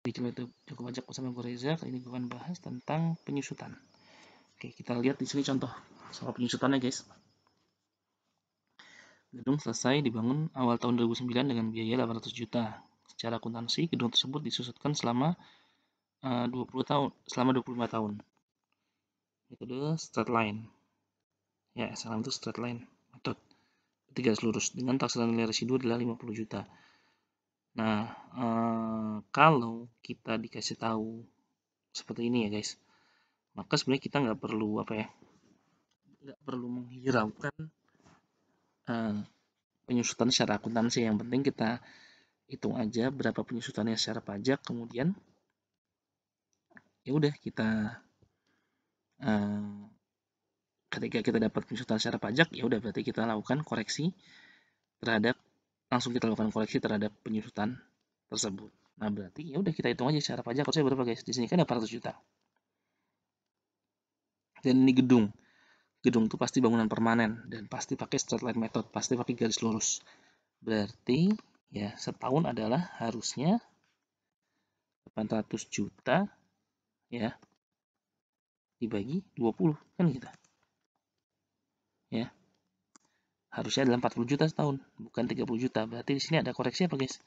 Di channel YouTube Joko Pajak bersama gue Reza. Kali ini gue akan bahas tentang penyusutan. Oke, kita lihat di sini contoh soal penyusutannya, guys. Gedung selesai dibangun awal tahun 2009 dengan biaya 800 juta. Secara akuntansi, gedung tersebut disusutkan selama 25 tahun. Metode straight line. Ya, salam itu straight line metode. Tiga lurus dengan taksiran nilai residu adalah 50 juta. Nah, kalau kita dikasih tahu seperti ini ya, guys, maka sebenarnya kita nggak perlu menghiraukan penyusutan secara akuntansi. Yang penting kita hitung aja berapa penyusutannya secara pajak, kemudian ya udah kita ketika kita dapat penyusutan secara pajak, ya udah berarti kita lakukan koreksi terhadap penyusutan tersebut. Nah, berarti ya udah kita hitung aja secara pajak harusnya berapa, guys. Di sini kan 800 juta. Dan ini gedung itu pasti bangunan permanen dan pasti pakai straight line method, pasti pakai garis lurus. Berarti ya setahun adalah harusnya 800 juta ya dibagi 20 kan gitu. Ya. Harusnya adalah 40 juta setahun, bukan 30 juta. Berarti di sini ada koreksi apa, guys?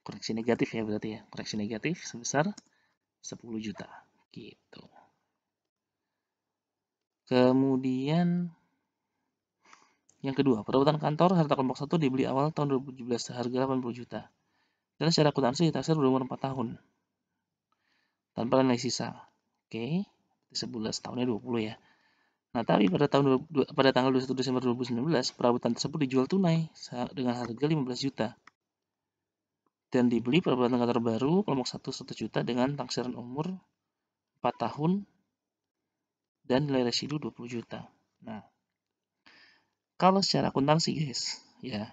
Koreksi negatif ya berarti ya. Koreksi negatif sebesar 10 juta. Gitu. Kemudian yang kedua, perabotan kantor harta kelompok 1 dibeli awal tahun 2017 seharga 80 juta. Dan secara akuntansi ditaksir berumur 4 tahun. Tanpa nilai sisa. Oke, 11 tahunnya 20 ya. Nah, tapi pada tanggal 21 Desember 2019, perabotan tersebut dijual tunai dengan harga 15 juta. Dan dibeli perabotan kantor baru kelompok 1 juta dengan taksiran umur 4 tahun dan nilai residu 20 juta. Nah, kalau secara akuntansi, guys, ya,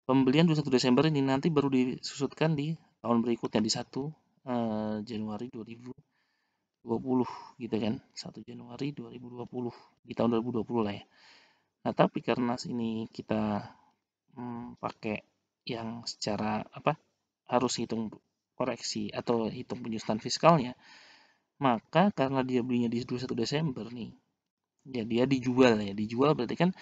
pembelian 21 Desember ini nanti baru disusutkan di tahun berikutnya di 1 Januari 2020 gitu kan. 1 Januari 2020 di tahun 2020 lah ya. Nah, tapi karena ini kita pakai yang secara harus hitung koreksi atau hitung penyusutan fiskalnya, maka karena dia belinya di 21 Desember nih, ya dia dijual berarti kan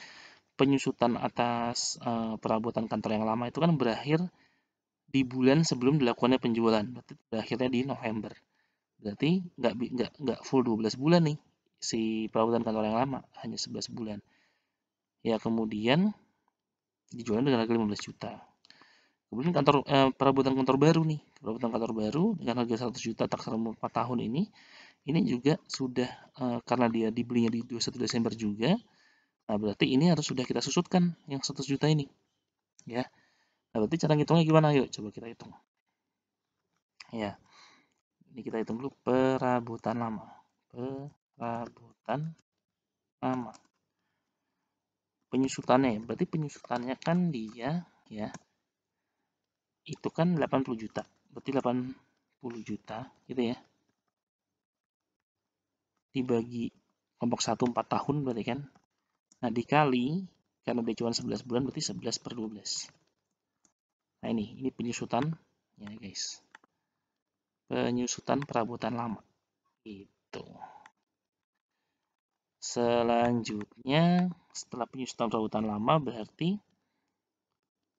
penyusutan atas perabotan kantor yang lama itu kan berakhir di bulan sebelum dilakukannya penjualan, berarti berakhirnya di November. Berarti nggak full 12 bulan nih si perabotan kantor yang lama, hanya 11 bulan. Ya kemudian dijual dengan harga 15 juta. Kemudian perabotan kantor baru dengan harga 100 juta taksiran 4 tahun ini juga sudah karena dia dibelinya di 21 Desember juga. Nah, berarti ini harus sudah kita susutkan yang 100 juta ini. Ya. Nah, berarti cara ngitungnya gimana? Yuk, coba kita hitung. Ya. Ini kita hitung dulu perabotan lama. Penyusutannya, berarti penyusutannya kan dia ya itu kan 80 juta. Berarti 80 juta gitu ya. Dibagi kelompok 1 4 tahun berarti kan. Nah, dikali karena dia cuma 11 bulan berarti 11/12. Nah, ini penyusutan ya, guys. Penyusutan perabotan lama. Gitu. Selanjutnya, setelah penyusutan perabotan lama berarti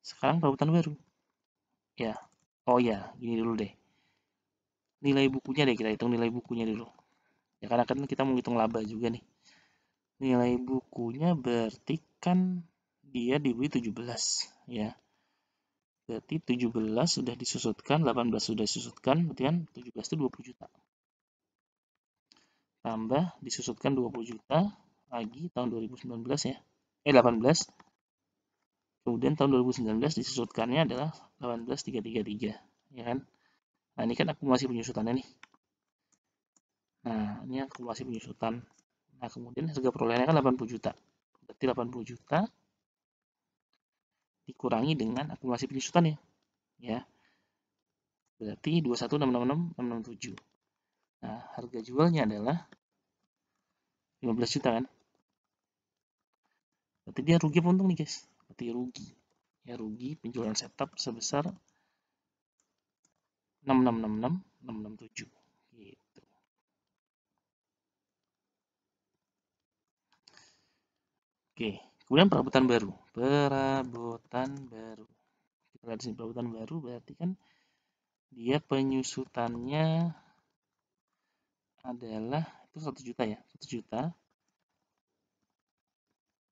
sekarang perabotan baru. Ya. Oh ya, gini dulu deh. Nilai bukunya deh, kita hitung nilai bukunya dulu. Ya karena kan kita mau hitung laba juga nih. Nilai bukunya berarti kan dia dibeli 17 ya. Berarti 17 sudah disusutkan, 18 sudah disusutkan, berarti kan 17 itu 20 juta. Tambah disusutkan 20 juta lagi tahun 2019 ya. 18. Kemudian tahun 2019 disusutkannya adalah 18.333 ya kan. Nah, ini kan akumulasi penyusutannya nih. Nah, ini akumulasi penyusutan. Nah, kemudian harga perolehannya kan 80 juta. Berarti 80 juta dikurangi dengan akumulasi penyusutannya ya. Berarti 21.666.667. Nah, harga jualnya adalah 15 juta kan. Berarti dia rugi apa untung nih, guys? Berarti rugi. Ya, rugi penjualan setup sebesar 6666 667 gitu. Oke, kemudian perabotan baru. Kita lihat di sini perabotan baru berarti kan dia penyusutannya adalah itu 1 juta ya, 1 juta.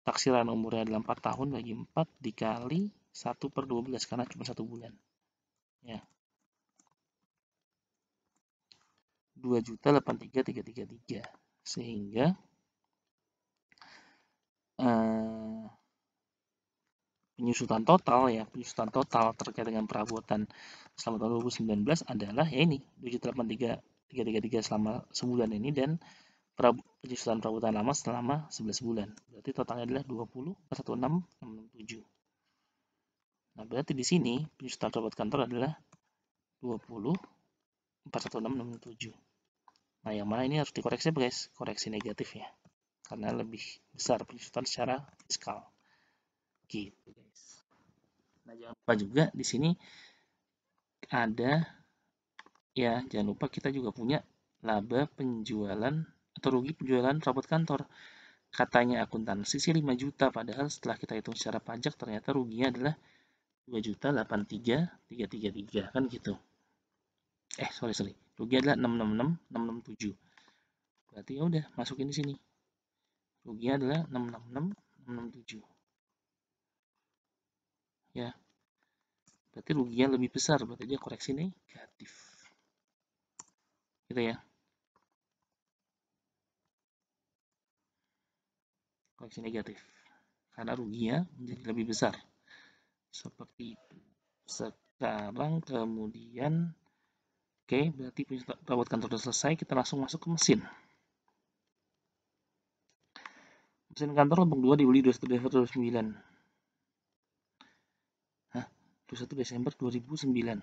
Taksiran umurnya adalah 4 tahun, bagi 4 dikali 1/12 karena cuma 1 bulan. Ya. 2.083.333. Sehingga penyusutan total terkait dengan perabotan selama tahun 2019 adalah ya ini 2.083.333 selama sebulan ini, dan penyusutan perabotan lama selama 11 bulan. Berarti totalnya adalah 20/416.667. Nah, berarti di sini penyusutan perabotan kantor adalah 20/416.667. Nah, yang mana ini harus dikoreksi, guys? Koreksi negatif ya. Karena lebih besar penyusutan secara fiskal. Gitu, guys. Nah, jangan lupa juga di sini ada ya, jangan lupa kita juga punya laba penjualan atau rugi penjualan perabot kantor. Katanya akuntansi sih 5 juta, padahal setelah kita hitung secara pajak ternyata ruginya adalah 2.083.333 kan gitu. Sorry. Rugi adalah 666.667. Berarti ya udah masukin di sini. Ruginya adalah 666.667. Ya. Berarti ruginya lebih besar, berarti dia koreksi negatif. Gitu ya. Koreksi negatif. Karena ruginya menjadi lebih besar. Seperti itu. Sekarang kemudian oke, berarti perawat kantor sudah selesai, kita langsung masuk ke mesin. Mesin kantor untuk 2 dibeli 21 Desember 2009. 21 Desember 2009.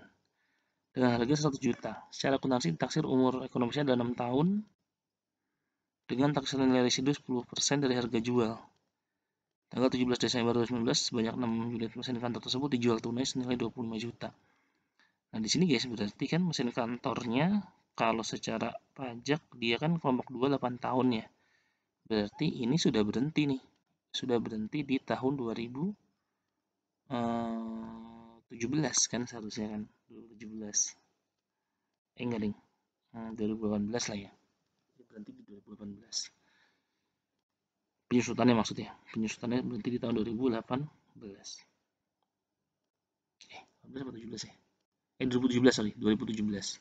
Dengan harga 100 juta. Secara akuntansi taksir umur ekonomisnya adalah 6 tahun dengan taksiran nilai residu 10% dari harga jual. Tanggal 17 Desember 2019 sebanyak 6 unit mesin kantor tersebut dijual tunai senilai 25 juta. Nah, di sini guys berarti kan mesin kantornya kalau secara pajak dia kan kelompok 2 8 tahun ya. Berarti ini sudah berhenti nih. Sudah berhenti di tahun 2017 kan seharusnya kan. 2017. Enggak ding. 2018 lah ya. Berhenti di 2018. Penyusutannya maksudnya. Penyusutannya berhenti di tahun 2018. 18 atau 17 ya? 2017 sorry. 2017.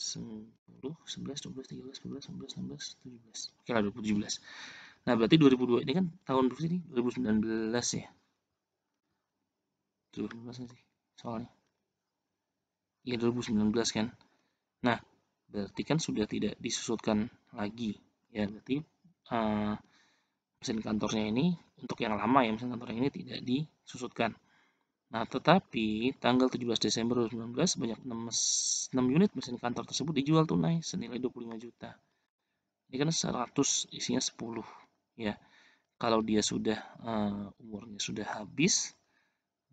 10, 11, 12, 13, 14, 15, 16, 17. Oke lah 2017. Nah, berarti 2002 ini kan tahun berapa sih? 2019 ya. 2019 sih soalnya. Iya 2019 kan. Nah, berarti kan sudah tidak disusutkan lagi. Ya, berarti mesin kantornya ini untuk yang lama ya, mesin kantornya ini tidak disusutkan. Nah, tetapi tanggal 17 Desember 2019 sebanyak 6 unit mesin kantor tersebut dijual tunai senilai 25 juta. Ini kan 100 isinya 10 ya. Kalau dia sudah umurnya sudah habis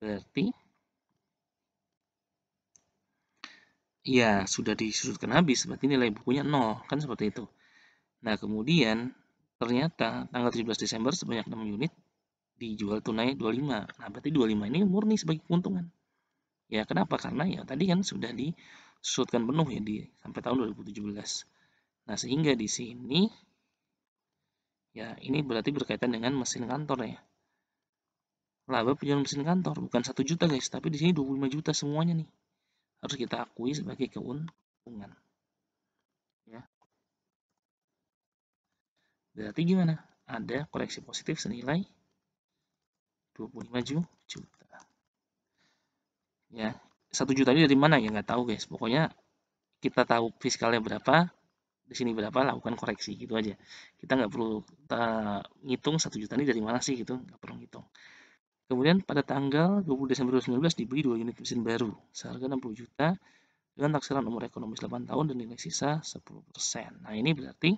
berarti ya sudah disusutkan habis, berarti nilai bukunya 0 kan seperti itu. Nah, kemudian ternyata tanggal 17 Desember sebanyak 6 unit dijual tunai 25. Nah, berarti 25 ini murni sebagai keuntungan. Ya, kenapa? Karena ya tadi kan sudah disusutkan penuh ya sampai tahun 2017. Nah, sehingga di sini ya ini berarti berkaitan dengan mesin kantor ya. Laba penjualan mesin kantor bukan 1 juta guys, tapi di sini 25 juta semuanya nih. Harus kita akui sebagai keuntungan. Ya. Berarti gimana? Ada koreksi positif senilai 25 juta. Ya, 1 juta ini dari mana ya nggak tahu guys. Pokoknya kita tahu fiskalnya berapa, di sini berapa, lakukan koreksi gitu aja. Kita nggak perlu ngitung 1 juta ini dari mana sih gitu, nggak perlu ngitung. Kemudian pada tanggal 20 Desember 2019 dibeli 2 unit mesin baru seharga 60 juta dengan taksiran umur ekonomis 8 tahun dan nilai sisa 10%. Nah, ini berarti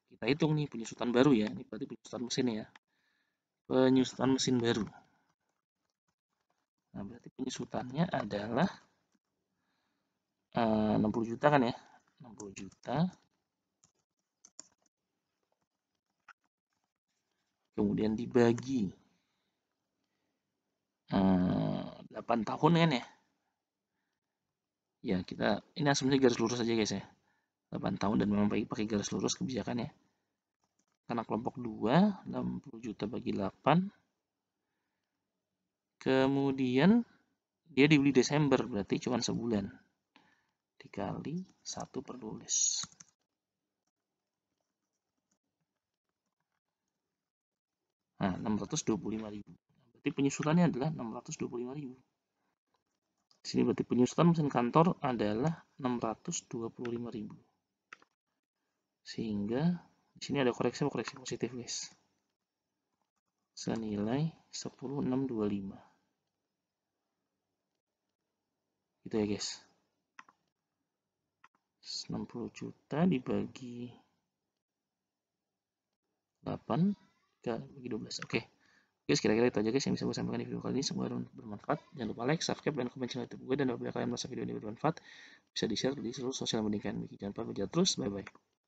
kita hitung nih penyusutan baru ya. Ini berarti penyusutan mesin ya. penyusutan mesin baru. Nah, berarti penyusutannya adalah 60 juta kan ya? 60 juta. Kemudian dibagi 8 tahun kan ya? Ya, kita ini asumsi garis lurus aja guys ya. 8 tahun dan memang pakai garis lurus kebijakan ya. Karena kelompok 2, 60 juta bagi 8. Kemudian dia dibeli Desember, berarti cuma sebulan. Dikali 1/12. Nah, 625.000. Berarti penyusutannya adalah 625.000. Di sini berarti penyusutan mesin kantor adalah 625.000. Sehingga di sini ada koreksi positif, guys. Senilai 10.625. Gitu ya, guys. 60 juta dibagi 8 bagi 12. Oke. Guys, kira-kira itu aja guys yang bisa gue sampaikan di video kali ini. Semoga bermanfaat. Jangan lupa like, subscribe, dan komen channel YouTube gue. Dan apabila kalian merasa video ini bermanfaat, bisa di-share di seluruh sosial media kalian. Jangan lupa terus. Bye-bye.